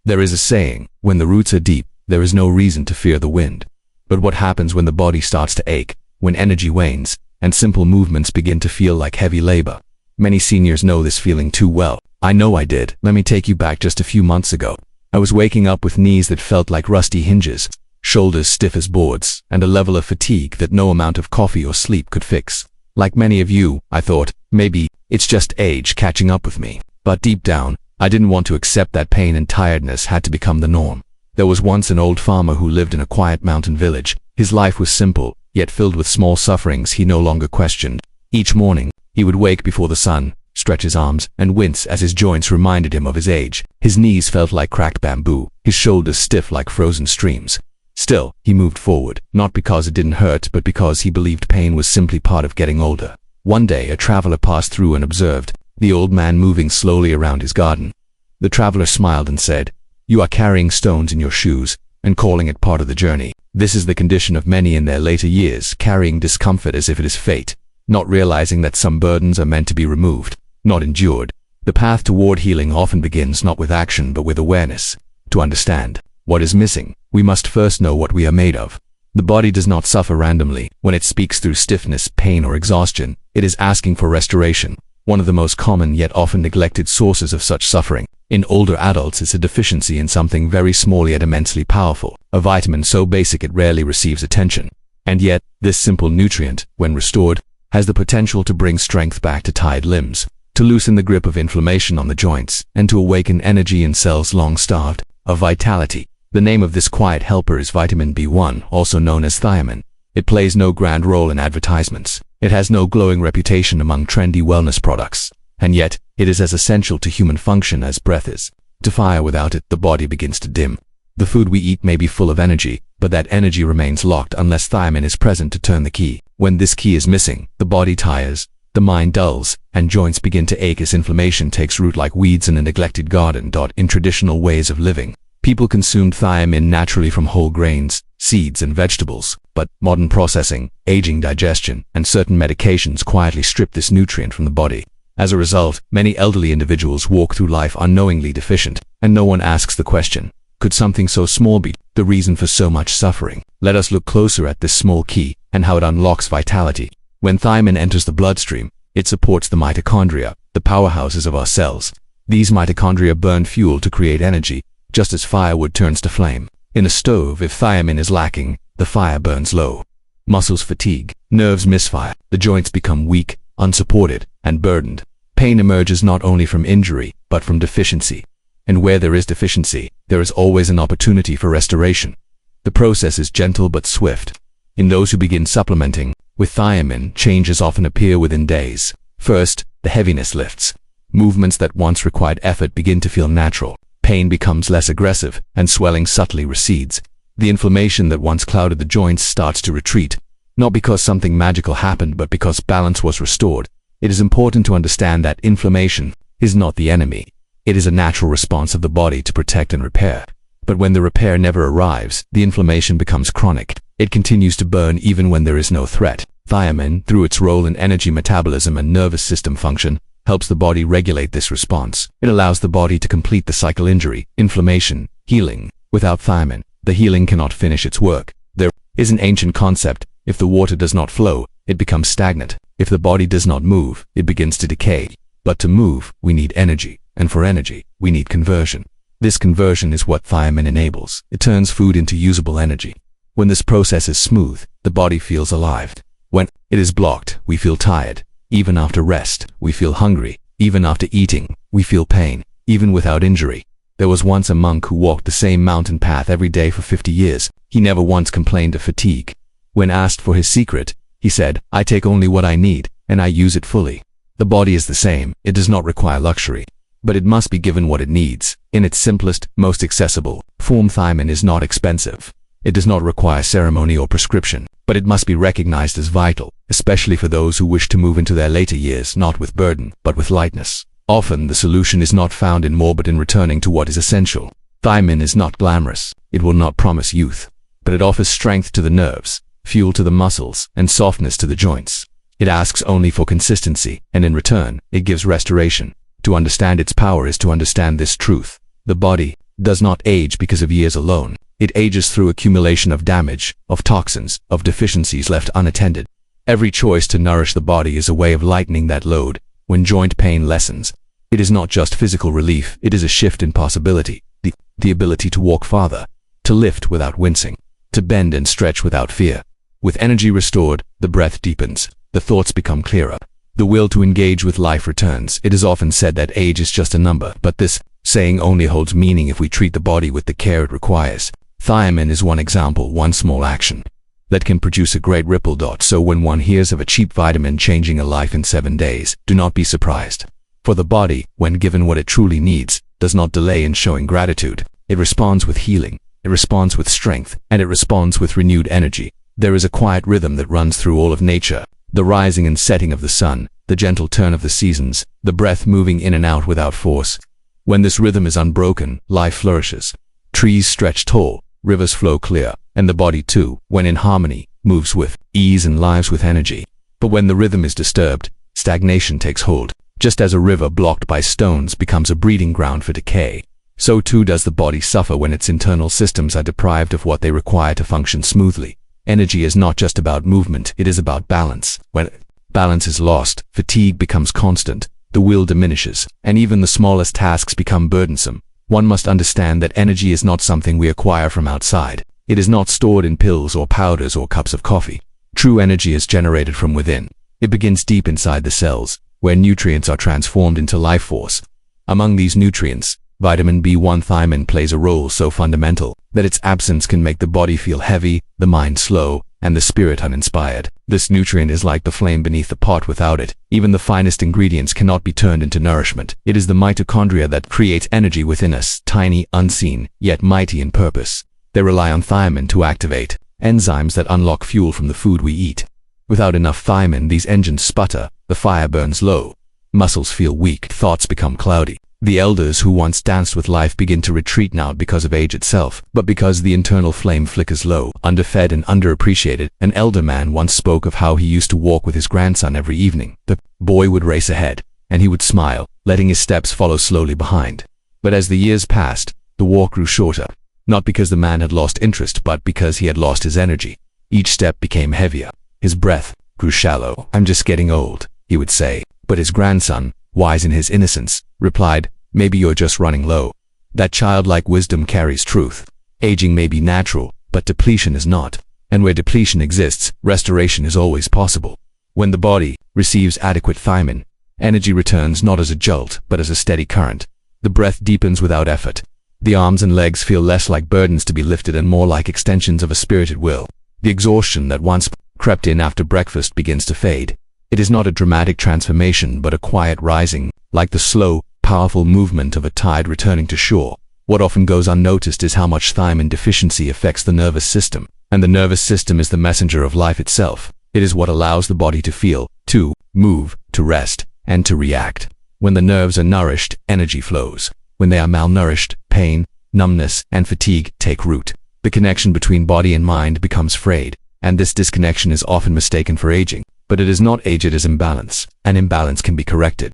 There is a saying, when the roots are deep, there is no reason to fear the wind. But what happens when the body starts to ache, when energy wanes, and simple movements begin to feel like heavy labor? Many seniors know this feeling too well. I know I did. Let me take you back just a few months ago. I was waking up with knees that felt like rusty hinges, shoulders stiff as boards, and a level of fatigue that no amount of coffee or sleep could fix. Like many of you, I thought, maybe it's just age catching up with me. But deep down, I didn't want to accept that pain and tiredness had to become the norm. There was once an old farmer who lived in a quiet mountain village. His life was simple, yet filled with small sufferings he no longer questioned. Each morning, he would wake before the sun, stretch his arms, and wince as his joints reminded him of his age. His knees felt like cracked bamboo, his shoulders stiff like frozen streams. Still, he moved forward, not because it didn't hurt, but because he believed pain was simply part of getting older. One day, a traveler passed through and observed the old man moving slowly around his garden. The traveler smiled and said, "You are carrying stones in your shoes and calling it part of the journey." This is the condition of many in their later years, carrying discomfort as if it is fate, not realizing that some burdens are meant to be removed, not endured. The path toward healing often begins not with action but with awareness. To understand what is missing, we must first know what we are made of. The body does not suffer randomly. When it speaks through stiffness, pain, or exhaustion, it is asking for restoration. One of the most common yet often neglected sources of such suffering in older adults is a deficiency in something very small yet immensely powerful, a vitamin so basic it rarely receives attention. And yet, this simple nutrient, when restored, has the potential to bring strength back to tired limbs, to loosen the grip of inflammation on the joints, and to awaken energy in cells long starved of vitality. The name of this quiet helper is vitamin B1, also known as thiamine. It plays no grand role in advertisements. It has no glowing reputation among trendy wellness products. And yet, it is as essential to human function as breath is. To fire without it, the body begins to dim. The food we eat may be full of energy, but that energy remains locked unless thiamine is present to turn the key. When this key is missing, the body tires, the mind dulls, and joints begin to ache as inflammation takes root like weeds in a neglected garden. In traditional ways of living, people consumed thiamine naturally from whole grains, seeds, and vegetables, but modern processing, aging digestion, and certain medications quietly strip this nutrient from the body. As a result, many elderly individuals walk through life unknowingly deficient, and no one asks the question, could something so small be the reason for so much suffering? Let us look closer at this small key and how it unlocks vitality. When thiamine enters the bloodstream, it supports the mitochondria, the powerhouses of our cells. These mitochondria burn fuel to create energy, just as firewood turns to flame. In a stove, if thiamine is lacking, the fire burns low. Muscles fatigue, nerves misfire, the joints become weak, unsupported, and burdened. Pain emerges not only from injury, but from deficiency. And where there is deficiency, there is always an opportunity for restoration. The process is gentle but swift. In those who begin supplementing with thiamine, changes often appear within days. First, the heaviness lifts. Movements that once required effort begin to feel natural. Pain becomes less aggressive, and swelling subtly recedes. The inflammation that once clouded the joints starts to retreat, not because something magical happened, but because balance was restored. It is important to understand that inflammation is not the enemy. It is a natural response of the body to protect and repair. But when the repair never arrives, the inflammation becomes chronic. It continues to burn even when there is no threat. Thiamine, through its role in energy metabolism and nervous system function, helps the body regulate this response. It allows the body to complete the cycle: injury, inflammation, healing. Without thiamine, the healing cannot finish its work. There is an ancient concept: if the water does not flow, it becomes stagnant. If the body does not move, it begins to decay. But to move, we need energy, and for energy, we need conversion. This conversion is what thiamine enables. It turns food into usable energy. When this process is smooth, the body feels alive. When it is blocked, we feel tired. Even after rest, we feel hungry. Even after eating, we feel pain, even without injury. There was once a monk who walked the same mountain path every day for 50 years. He never once complained of fatigue. When asked for his secret, he said, "I take only what I need, and I use it fully." The body is the same. It does not require luxury, but it must be given what it needs. In its simplest, most accessible form, thiamine is not expensive. It does not require ceremony or prescription, but it must be recognized as vital, especially for those who wish to move into their later years not with burden, but with lightness. Often, the solution is not found in more but in returning to what is essential. Thiamine is not glamorous. It will not promise youth, but it offers strength to the nerves, fuel to the muscles, and softness to the joints. It asks only for consistency, and in return, it gives restoration. To understand its power is to understand this truth. The body does not age because of years alone. It ages through accumulation of damage, of toxins, of deficiencies left unattended. Every choice to nourish the body is a way of lightening that load. When joint pain lessens, it is not just physical relief, it is a shift in possibility, the ability to walk farther, to lift without wincing, to bend and stretch without fear. With energy restored, the breath deepens, the thoughts become clearer, the will to engage with life returns. It is often said that age is just a number, but this saying only holds meaning if we treat the body with the care it requires. Thiamine is one example, one small action that can produce a great ripple. So when one hears of a cheap vitamin changing a life in 7 days, do not be surprised. For the body, when given what it truly needs, does not delay in showing gratitude. It responds with healing, it responds with strength, and it responds with renewed energy. There is a quiet rhythm that runs through all of nature, the rising and setting of the sun, the gentle turn of the seasons, the breath moving in and out without force. When this rhythm is unbroken, life flourishes. Trees stretch tall, rivers flow clear, and the body too, when in harmony, moves with ease and lives with energy. But when the rhythm is disturbed, stagnation takes hold. Just as a river blocked by stones becomes a breeding ground for decay, so too does the body suffer when its internal systems are deprived of what they require to function smoothly. Energy is not just about movement, it is about balance. When balance is lost, fatigue becomes constant, the will diminishes, and even the smallest tasks become burdensome. One must understand that energy is not something we acquire from outside. It is not stored in pills or powders or cups of coffee. True energy is generated from within. It begins deep inside the cells, where nutrients are transformed into life force. Among these nutrients, vitamin B1 thiamine plays a role so fundamental that its absence can make the body feel heavy, the mind slow, and the spirit uninspired. This nutrient is like the flame beneath the pot. Without it, even the finest ingredients cannot be turned into nourishment. It is the mitochondria that creates energy within us, tiny, unseen, yet mighty in purpose. They rely on thiamine to activate enzymes that unlock fuel from the food we eat. Without enough thiamine, these engines sputter, the fire burns low, muscles feel weak, thoughts become cloudy. The elders who once danced with life begin to retreat, not because of age itself, but because the internal flame flickers low. Underfed and underappreciated, an elder man once spoke of how he used to walk with his grandson every evening. The boy would race ahead, and he would smile, letting his steps follow slowly behind. But as the years passed, the walk grew shorter, not because the man had lost interest, but because he had lost his energy. Each step became heavier. His breath grew shallow. "I'm just getting old," he would say. But his grandson, wise in his innocence, replied, "Maybe you're just running low." That childlike wisdom carries truth. Aging may be natural, but depletion is not. And where depletion exists, restoration is always possible. When the body receives adequate thiamine, energy returns not as a jolt, but as a steady current. The breath deepens without effort. The arms and legs feel less like burdens to be lifted and more like extensions of a spirited will. The exhaustion that once crept in after breakfast begins to fade. It is not a dramatic transformation, but a quiet rising, like the slow, powerful movement of a tide returning to shore. What often goes unnoticed is how much thiamine deficiency affects the nervous system, and the nervous system is the messenger of life itself. It is what allows the body to feel, to move, to rest, and to react. When the nerves are nourished, energy flows. When they are malnourished, pain, numbness, and fatigue take root. The connection between body and mind becomes frayed, and this disconnection is often mistaken for aging. But it is not age, it is imbalance. An imbalance can be corrected.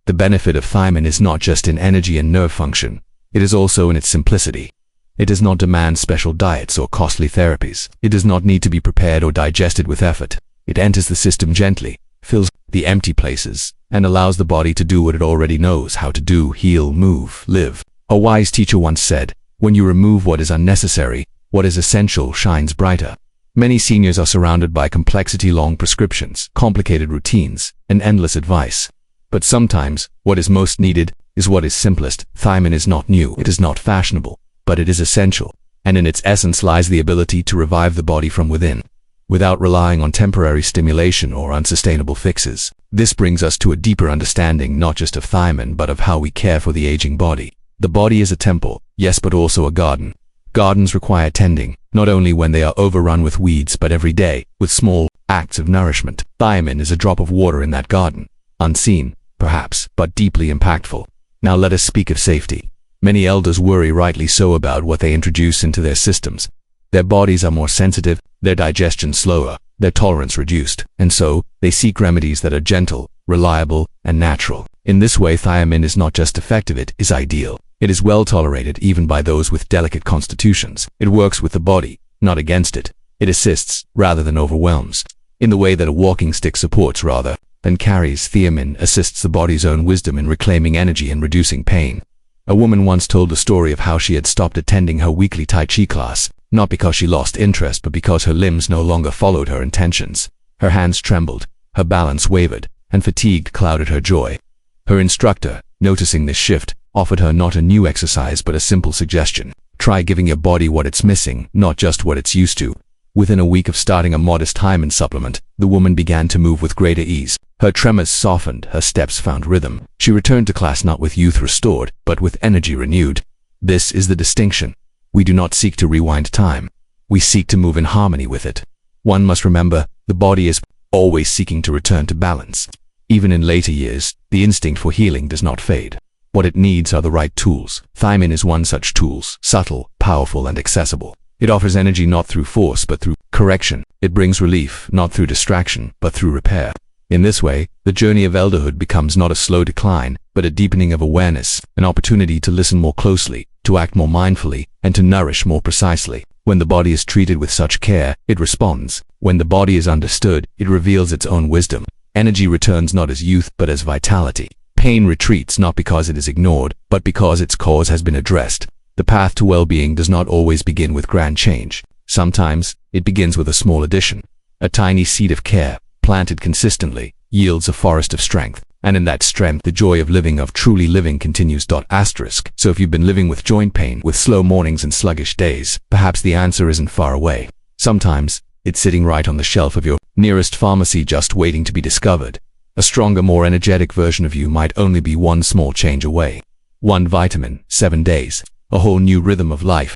The benefit of thiamine is not just in energy and nerve function, it is also in its simplicity. It does not demand special diets or costly therapies. It does not need to be prepared or digested with effort. It enters the system gently, fills the empty places, and allows the body to do what it already knows how to do: heal, move, live. A wise teacher once said, "When you remove what is unnecessary, what is essential shines brighter." Many seniors are surrounded by complexity, long prescriptions, complicated routines, and endless advice. But sometimes, what is most needed is what is simplest. Thiamine is not new, it is not fashionable, but it is essential, and in its essence lies the ability to revive the body from within, without relying on temporary stimulation or unsustainable fixes. This brings us to a deeper understanding not just of thiamine, but of how we care for the aging body. The body is a temple, yes, but also a garden. Gardens require tending, not only when they are overrun with weeds, but every day, with small acts of nourishment. Thiamine is a drop of water in that garden. Unseen, perhaps, but deeply impactful. Now let us speak of safety. Many elders worry, rightly so, about what they introduce into their systems. Their bodies are more sensitive, their digestion slower, their tolerance reduced, and so they seek remedies that are gentle, reliable, and natural. In this way, thiamine is not just effective, it is ideal. It is well tolerated even by those with delicate constitutions. It works with the body, not against it. It assists, rather than overwhelms. In the way that a walking stick supports rather than carries, thiamine assists the body's own wisdom in reclaiming energy and reducing pain. A woman once told a story of how she had stopped attending her weekly Tai Chi class, not because she lost interest but because her limbs no longer followed her intentions. Her hands trembled, her balance wavered, and fatigue clouded her joy. Her instructor, noticing this shift, offered her not a new exercise but a simple suggestion. Try giving your body what it's missing, not just what it's used to. Within a week of starting a modest Thiamine supplement, the woman began to move with greater ease. Her tremors softened, her steps found rhythm. She returned to class not with youth restored, but with energy renewed. This is the distinction. We do not seek to rewind time. We seek to move in harmony with it. One must remember, the body is always seeking to return to balance. Even in later years, the instinct for healing does not fade. What it needs are the right tools. Thiamine is one such tool, subtle, powerful, and accessible. It offers energy not through force but through correction. It brings relief not through distraction but through repair. In this way, the journey of elderhood becomes not a slow decline, but a deepening of awareness, an opportunity to listen more closely, to act more mindfully, and to nourish more precisely. When the body is treated with such care, it responds. When the body is understood, it reveals its own wisdom. Energy returns not as youth but as vitality. Pain retreats not because it is ignored, but because its cause has been addressed. The path to well-being does not always begin with grand change. Sometimes, it begins with a small addition. A tiny seed of care, planted consistently, yields a forest of strength. And in that strength, the joy of living, of truly living, continues. So if you've been living with joint pain, with slow mornings and sluggish days, perhaps the answer isn't far away. Sometimes, it's sitting right on the shelf of your nearest pharmacy just waiting to be discovered. A stronger, more energetic version of you might only be one small change away. One vitamin, 7 days. A whole new rhythm of life.